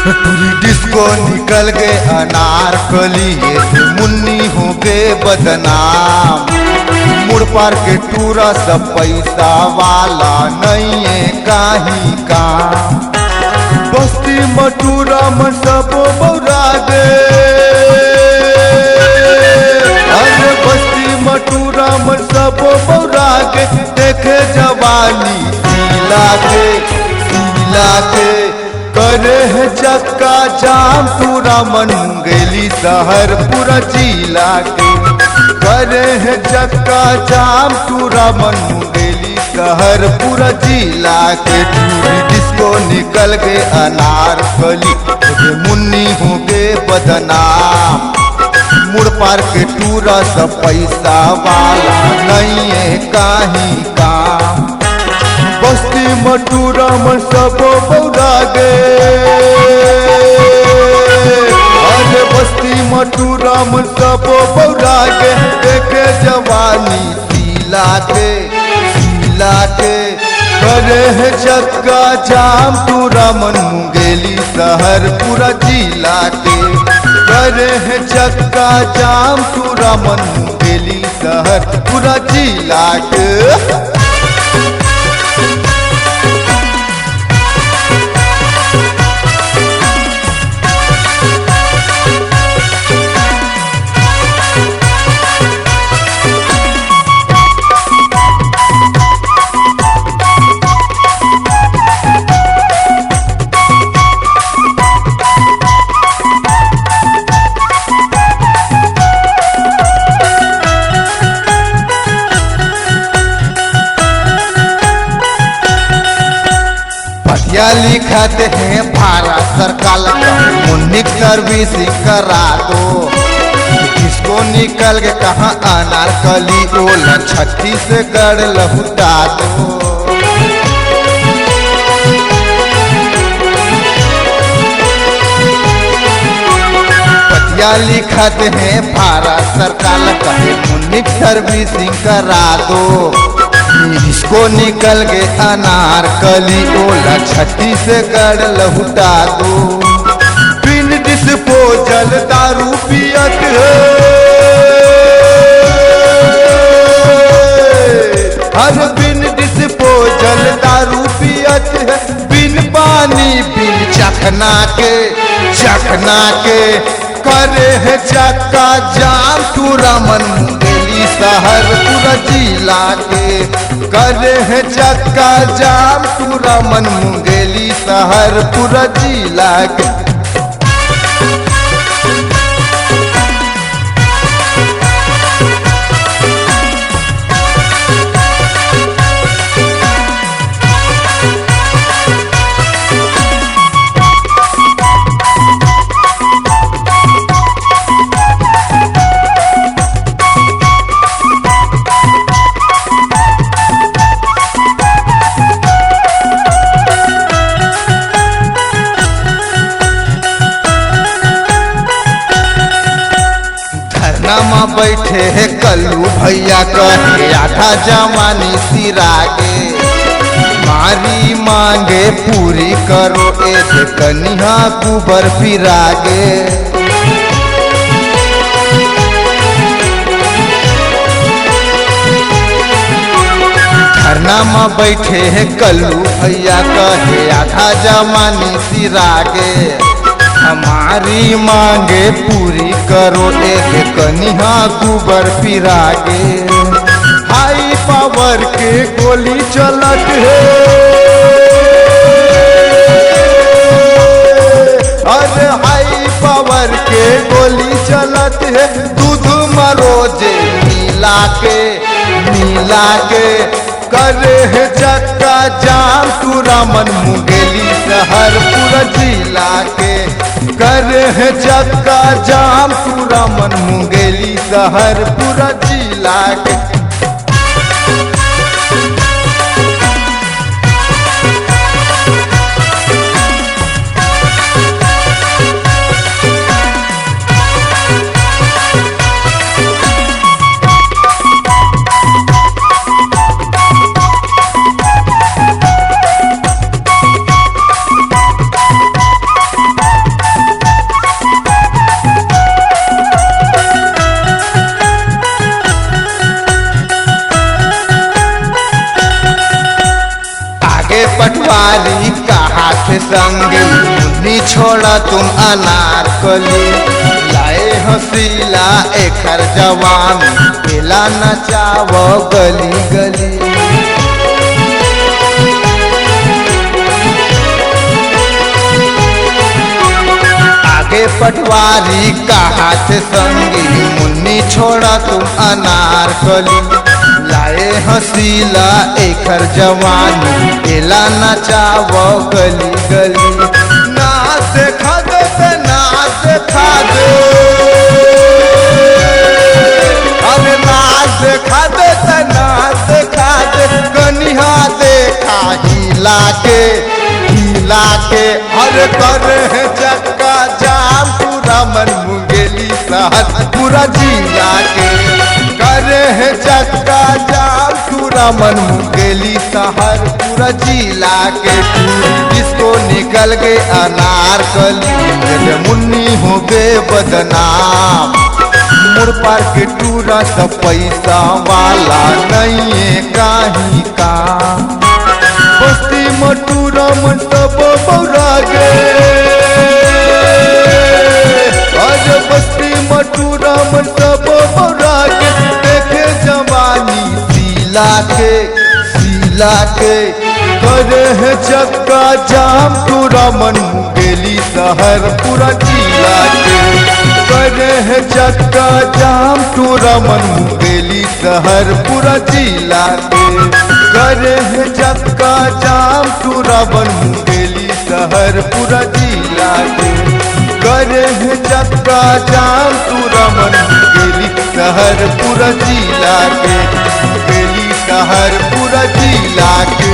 पूरी disco निकल गए अनारकली, ये मुन्नी हो गए बदनाम। मुड़ पार के टूरा सब पैसा वाला नहीं है काही काम। बस्ती मटूरा मन सब बौरा गे, अरे बस्ती मटूरा मन सब बौरा गे। देखे जवानी सिला के करे है चक्का जाम पूरा मन मुंगेली शहर पूरा जिला के। करे है चक्का जाम पूरा मन मुंगेली शहर पूरा जिला के। पूरी डिस्को निकल गए अनारकली, मुन्नी हो गए बदनाम। मुड़ पार के टूरा सब पैसा वाला नहीं है काही काम। बस्ती मटूरा मन सब बौरा गे, अरे बस्ती मटूरा मन सब बौरा गे। देखे जवानी सिला के करे है चक्का जाम पूरा मन मुंगेली शहर पूरा जिला के। करे है चक्का जाम पूरा मन मुंगेली शहर पूरा जिला के। लिखाते हैं भारत सरकार मुन्नी सर्विसिंग करा दो। किसको निकल के कहाँ अनारकली ओला छत्तीसगढ़ लहुटा दो। पतिया लिखाते हैं भारत सरकार कहे मुन्नी सर्विसिंग करा दो। इसको निकल गए अनारकली ओला छत्तीसगढ़ लहुटा दो। बिन डिस्पोजल दारू पियत है, हर बिन डिस्पोजल दारू पियत है। बिन पानी बिन चखना के करे है चक्का जाम पूरा मन मुंगेली शहर पूरा जिला के। करे है चक्का जाम पूरा मन मुंगेली शहर पूरा जिला के। बैठे है कल्लू भैया कहे आधा जवानी सिरागे। मारी मांगे पूरी करो ऐसे कन्हा कुबर फिरागे। धरना में बैठे है कल्लू भैया कहे आधा जवानी सिरागे। हमारी मांगे पूरी करो एक कन्हा कुबर फिरागे। हाई पावर के गोली चलत है, अरे हाई पावर के गोली चलत है। दूध मरोजे मिला के करे है चक्का जाम पूरा मन मुंगेली शहर पूरा जिला के। करे है चक्का जाम पूरा मन मुंगेली शहर पूरा जिला के। कहा थे संगी मुन्नी छोड़ा तुम अनारकली, लाए हसीला एकर जवान केला नचाव गली गली। आगे पटवारी कहा थे संगी मुन्नी छोड़ा तुम अनारकली, लाए हसीला एकर जवानी केला नचाव गली गली। नाच खा दे नाच खा दे, अरे नाच खा दे नाच खा दे, कनिहा देखा हिला के हर कर चक्का जाम पूरा मन मुंगेली शहर पूरा जिला के, करे है चक्का जाम पूरा मन मुंगेली शहर पूरा जिला के। इसको निकल गए अनारकली, मेरे मुन्नी हो गए बदनाम, मुड़ पार के टूरा सब पैसा वाला नहीं है कहीं का। बस्ती मटूरा मन सब बौरा गे, आज बस्ती मटूरा मन सब बौरा गे, देखे जवानी सिला के करे है चक्का जाम पूरा मन मुंगेली शहर पूरा जिला के, करे है चक्का जाम पूरा मन मुंगेली शहर पूरा जिला के, करे है चक्का जाम पूरा मन मुंगेली शहर पूरा जिला के, करे है चक्का जाम पूरा मन मुंगेली शहर पूरा जिला के, मुंगेली शहर पूरा जिला के।